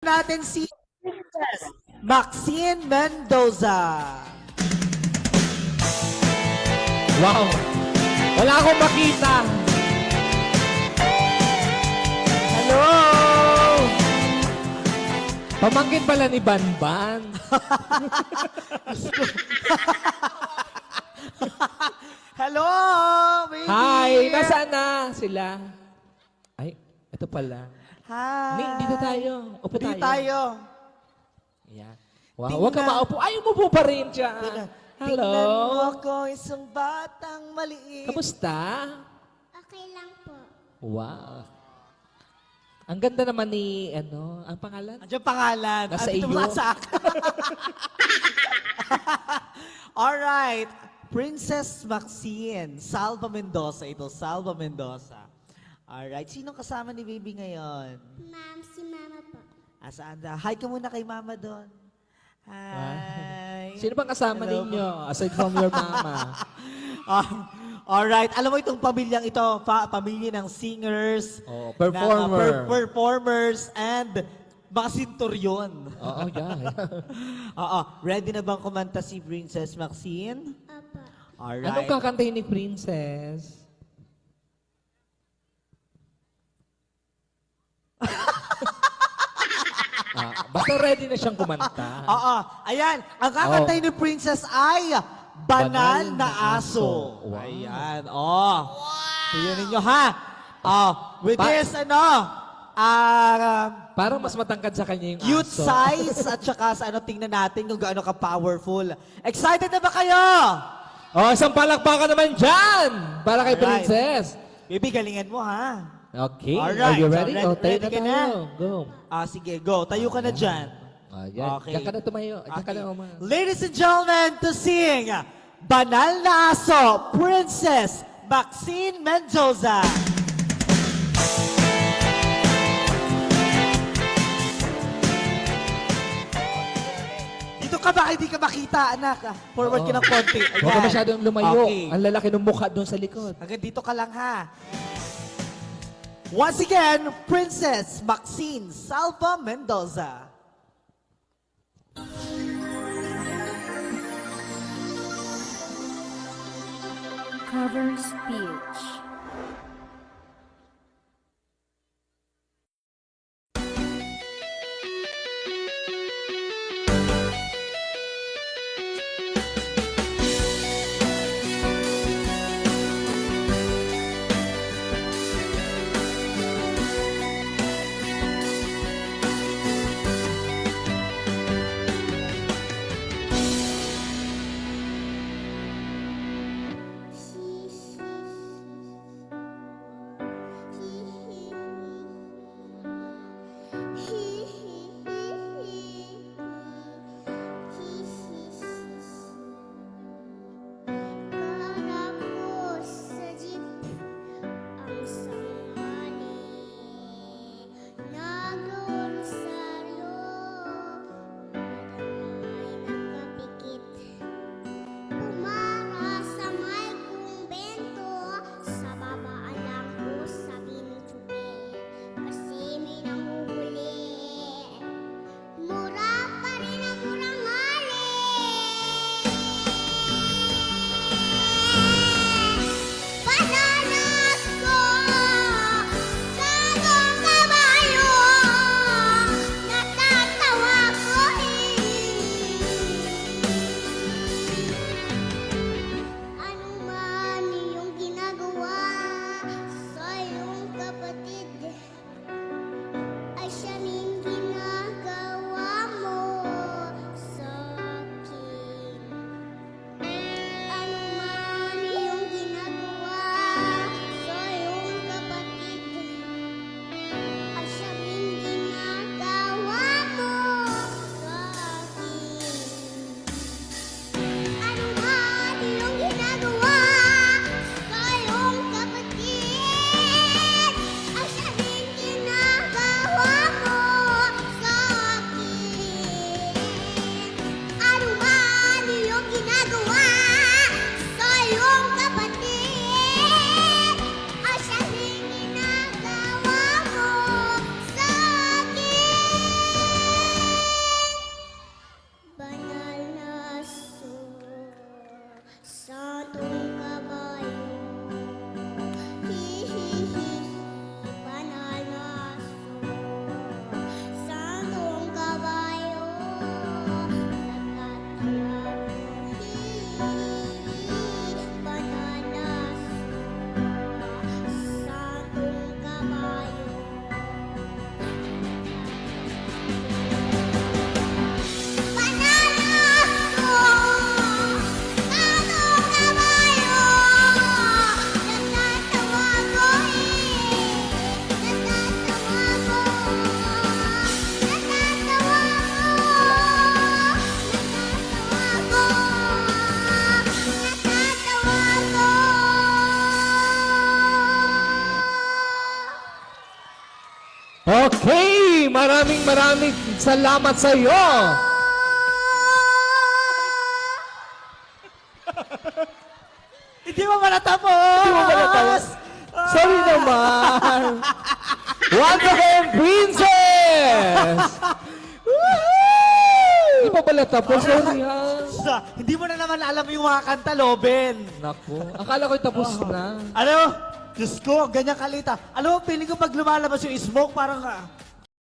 natin si Maxine Mendoza. Wow! Wala akong makita. Hello! Pamangkin pala ni Banban. Hello, baby! Hi! Nasaan na sila? Ay, ito pala. Hi! Ning, dito tayo. Upo Dito tayo. tayo. Ayan. Wow, huwag ka maupo. Ay, umupo pa rin siya. Tingnan mo Hello. ako, isang batang maliit. Kamusta? Okay lang po. Wow. Ang ganda naman ni, ang pangalan? Andiyan pangalan. Nasa Ito iyo. wala sa akin. Alright. Princess Maxine. Salva Mendoza ito. Salva Mendoza. Alright. Sinong kasama ni baby ngayon? Ma'am, si Mama po. Asaan na? Hi ka muna kay mama doon. Hi. Sino bang kasama Hello. ninyo aside from your mama? Alright. Alam mo itong pamilyang ito, pamilya ng singers, Oh, ng, performer. performers, and mga sinturyon. Oo, yeah. Oo. Ready na bang kumanta si Princess Maxine? Opo. Alright. Anong kakantahin ni Princess? Basta ready na siyang kumanta. Oo. Ayan. Ang kakantahin ni Princess ay Banal na Aso. Wow. Ayan. Oh. Tingnan ninyo ha. Oh. With this, Parang mas matangkad sa kanya yung cute aso. size at saka sa tingnan natin kung gaano ka-powerful. Excited na ba kayo? Oh, isang palakpakan naman dyan! Para kay Alright. Princess. Baby, galingan mo ha. Okay. Alright. Are you ready? So, Tayo ready na ka tayo. na? Go. Sige, go. Tayo ka na dyan. Ayan. Okay. Diyan ka na tumayo. Diyan ka Okay. na umar. Ladies and gentlemen, to sing Banal na Aso, Princess Maxine Mendoza. Dito ka ba? Hindi ka makita, anak. Forward ka ng konti. Ayan. Huwag ka masyadong lumayo. Okay. Ang lalaki ng mukha doon sa likod. Hanggang dito ka lang, ha? Once again, Princess Maxine Salva Mendoza. Cover speech. maraming salamat sa iyo. Hindi mo ba natapos? Hindi mo ba natapos? Sorry naman. Once again, Princess! Hindi pa pala tapos. Sorry ha. Hindi mo na naman alam yung mga kanta, Loben. Naku, akala ko'y tapos na. Ano? Diyos ko, ganyan kalita. Alam mo, feeling ko pag lumalabas yung smoke, parang